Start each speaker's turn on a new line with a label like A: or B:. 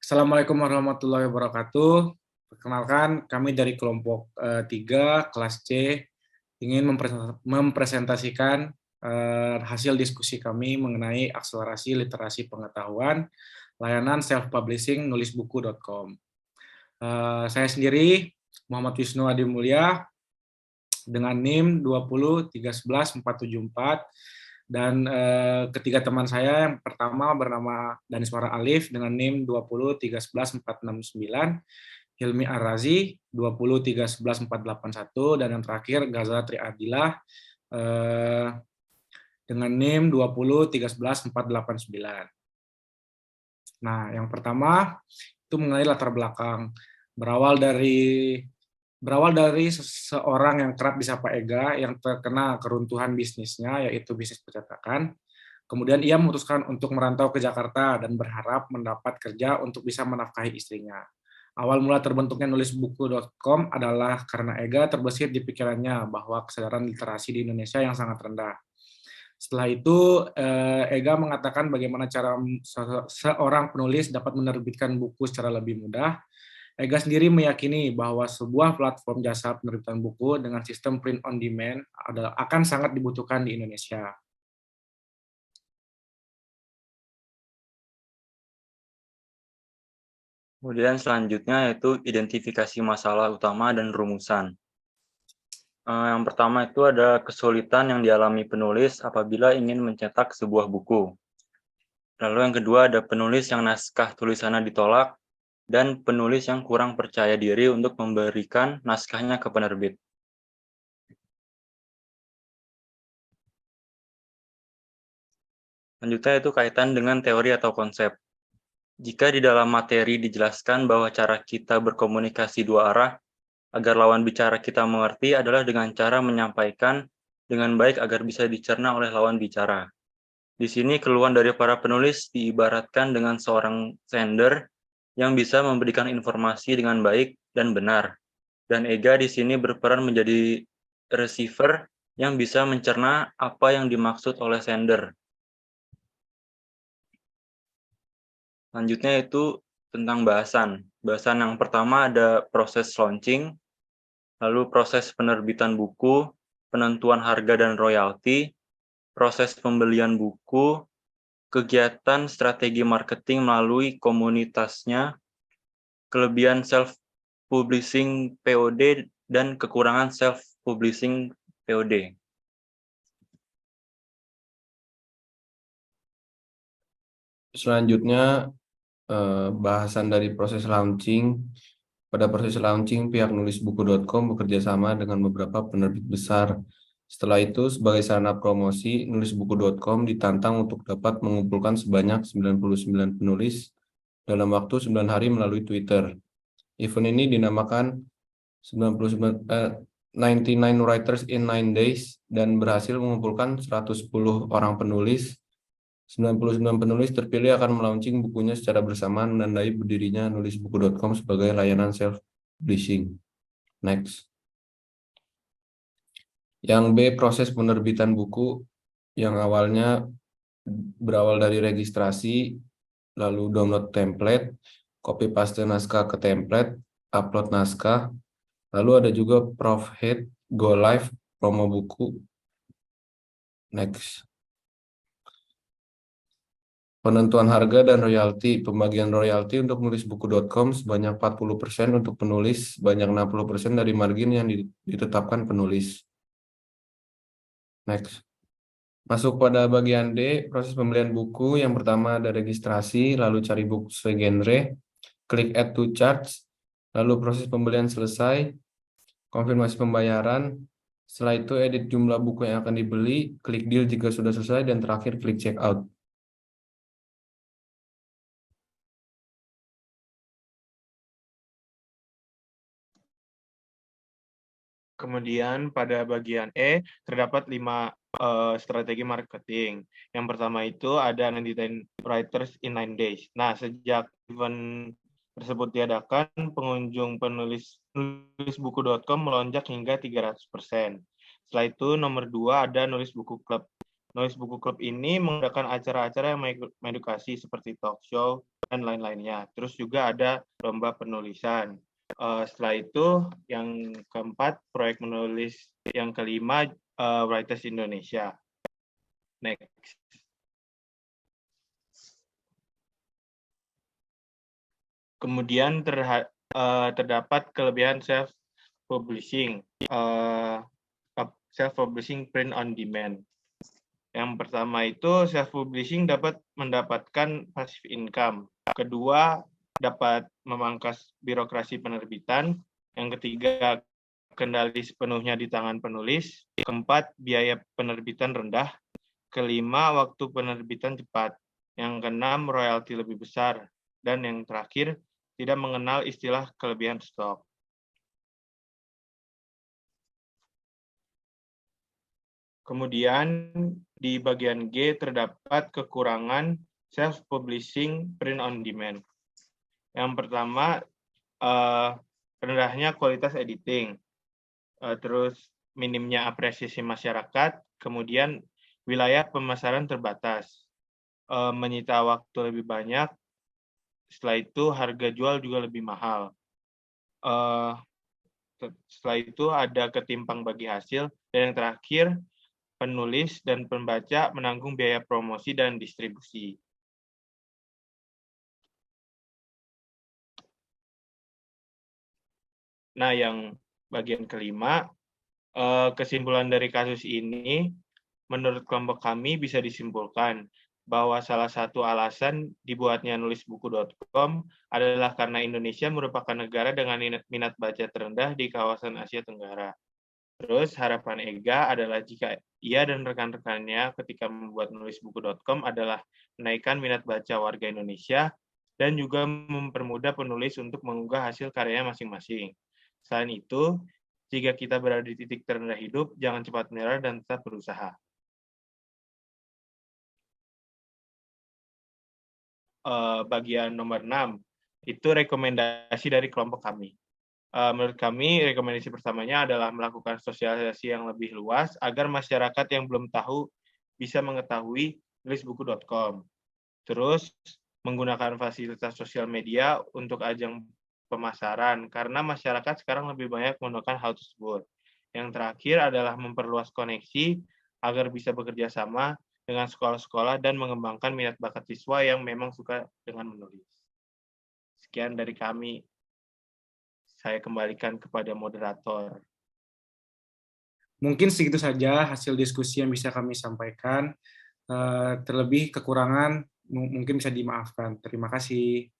A: Assalamualaikum warahmatullahi wabarakatuh. Perkenalkan, kami dari kelompok 3, kelas C, ingin mempresentasikan hasil diskusi kami mengenai akselerasi literasi pengetahuan, layanan self-publishing nulisbuku.com. Saya sendiri, Muhammad Wisnu Adi Mulya, dengan NIM 20311474, dan ketiga teman saya, yang pertama bernama Daniswara Alif dengan NIM 20311469, Hilmi Arazi 20311481, dan yang terakhir Gaza Triadilah dengan NIM 20311489. Nah, yang pertama itu mengenai latar belakang. Berawal dari seseorang yang kerap disapa Ega yang terkena keruntuhan bisnisnya, yaitu bisnis percetakan. Kemudian ia memutuskan untuk merantau ke Jakarta dan berharap mendapat kerja untuk bisa menafkahi istrinya. Awal mula terbentuknya nulisbuku.com adalah karena Ega terbesit di pikirannya bahwa kesadaran literasi di Indonesia yang sangat rendah. Setelah itu, Ega mengatakan bagaimana cara seorang penulis dapat menerbitkan buku secara lebih mudah. Ega sendiri meyakini bahwa sebuah platform jasa penerbitan buku dengan sistem print on demand akan sangat dibutuhkan di Indonesia.
B: Kemudian selanjutnya yaitu identifikasi masalah utama dan rumusan. Yang pertama itu ada kesulitan yang dialami penulis apabila ingin mencetak sebuah buku. Lalu yang kedua ada penulis yang naskah tulisannya ditolak dan penulis yang kurang percaya diri untuk memberikan naskahnya ke penerbit. Selanjutnya itu kaitan dengan teori atau konsep. Jika di dalam materi dijelaskan bahwa cara kita berkomunikasi dua arah agar lawan bicara kita mengerti adalah dengan cara menyampaikan dengan baik agar bisa dicerna oleh lawan bicara. Di sini keluhan dari para penulis diibaratkan dengan seorang sender yang bisa memberikan informasi dengan baik dan benar. Dan Ega di sini berperan menjadi receiver yang bisa mencerna apa yang dimaksud oleh sender. Selanjutnya itu tentang bahasan. Bahasan yang pertama ada proses launching, lalu proses penerbitan buku, penentuan harga dan royalti, proses pembelian buku, kegiatan strategi marketing melalui komunitasnya, kelebihan self-publishing POD, dan kekurangan self-publishing POD.
C: Selanjutnya, bahasan dari proses launching. Pada proses launching, pihak nulisbuku.com bekerja sama dengan beberapa penerbit besar. Setelah itu, sebagai sarana promosi, nulisbuku.com ditantang untuk dapat mengumpulkan sebanyak 99 penulis dalam waktu 9 hari melalui Twitter. Event ini dinamakan 99 Writers in 9 Days dan berhasil mengumpulkan 110 orang penulis. 99 penulis terpilih akan melaunching bukunya secara bersamaan menandai berdirinya nulisbuku.com sebagai layanan self-publishing. Next. Yang B, proses penerbitan buku yang awalnya berawal dari registrasi, lalu download template, copy paste naskah ke template, upload naskah, lalu ada juga prof head, go live, promo buku. Next. Penentuan harga dan royalti. Pembagian royalti untuk nulisbuku.com sebanyak 40% untuk penulis, sebanyak 60% dari margin yang ditetapkan penulis. Next. Masuk pada bagian D, proses pembelian buku. Yang pertama ada registrasi, lalu cari buku sesuai genre, klik add to charts, lalu proses pembelian selesai, konfirmasi pembayaran, setelah itu edit jumlah buku yang akan dibeli, klik deal jika sudah selesai, dan terakhir klik check out.
D: Kemudian pada bagian E terdapat 5 strategi marketing. Yang pertama itu ada 99 Writers in 9 Days. Nah, sejak event tersebut diadakan, pengunjung penulis nulisbuku.com melonjak hingga 300%. Setelah itu nomor 2 ada Nulis Buku Club. Nulis Buku Club ini mengadakan acara-acara yang mengedukasi seperti talk show dan lain-lainnya. Terus juga ada lomba penulisan. Setelah itu, yang keempat, proyek menulis. Yang kelima, Writers Indonesia. Next. Kemudian terdapat kelebihan self-publishing. Self-publishing print on demand. Yang pertama itu self-publishing dapat mendapatkan passive income. Kedua, dapat memangkas birokrasi penerbitan. Yang ketiga, kendali sepenuhnya di tangan penulis. Keempat, biaya penerbitan rendah. Kelima, waktu penerbitan cepat. Yang keenam, royalti lebih besar. Dan yang terakhir, tidak mengenal istilah kelebihan stok. Kemudian di bagian G terdapat kekurangan self-publishing print on demand. Yang pertama, rendahnya kualitas editing, terus minimnya apresiasi masyarakat, kemudian wilayah pemasaran terbatas, menyita waktu lebih banyak, setelah itu harga jual juga lebih mahal. Setelah itu ada ketimpang bagi hasil, dan yang terakhir, penulis dan pembaca menanggung biaya promosi dan distribusi. Nah, yang bagian kelima, kesimpulan dari kasus ini, menurut kelompok kami bisa disimpulkan bahwa salah satu alasan dibuatnya nulisbuku.com adalah karena Indonesia merupakan negara dengan minat baca terendah di kawasan Asia Tenggara. Terus harapan Ega adalah jika ia dan rekan-rekannya ketika membuat nulisbuku.com adalah menaikkan minat baca warga Indonesia dan juga mempermudah penulis untuk mengunggah hasil karyanya masing-masing. Selain itu, jika kita berada di titik terendah hidup, jangan cepat menyerah dan tetap berusaha. Bagian nomor 6, itu rekomendasi dari kelompok kami. Menurut kami, rekomendasi pertamanya adalah melakukan sosialisasi yang lebih luas agar masyarakat yang belum tahu bisa mengetahui nulisbuku.com. Terus, menggunakan fasilitas sosial media untuk ajang pemasaran, karena masyarakat sekarang lebih banyak menggunakan hal tersebut. Yang terakhir adalah memperluas koneksi agar bisa bekerja sama dengan sekolah-sekolah dan mengembangkan minat bakat siswa yang memang suka dengan menulis. Sekian dari kami. Saya kembalikan kepada moderator.
A: Mungkin segitu saja hasil diskusi yang bisa kami sampaikan. Terlebih kekurangan mungkin bisa dimaafkan. Terima kasih.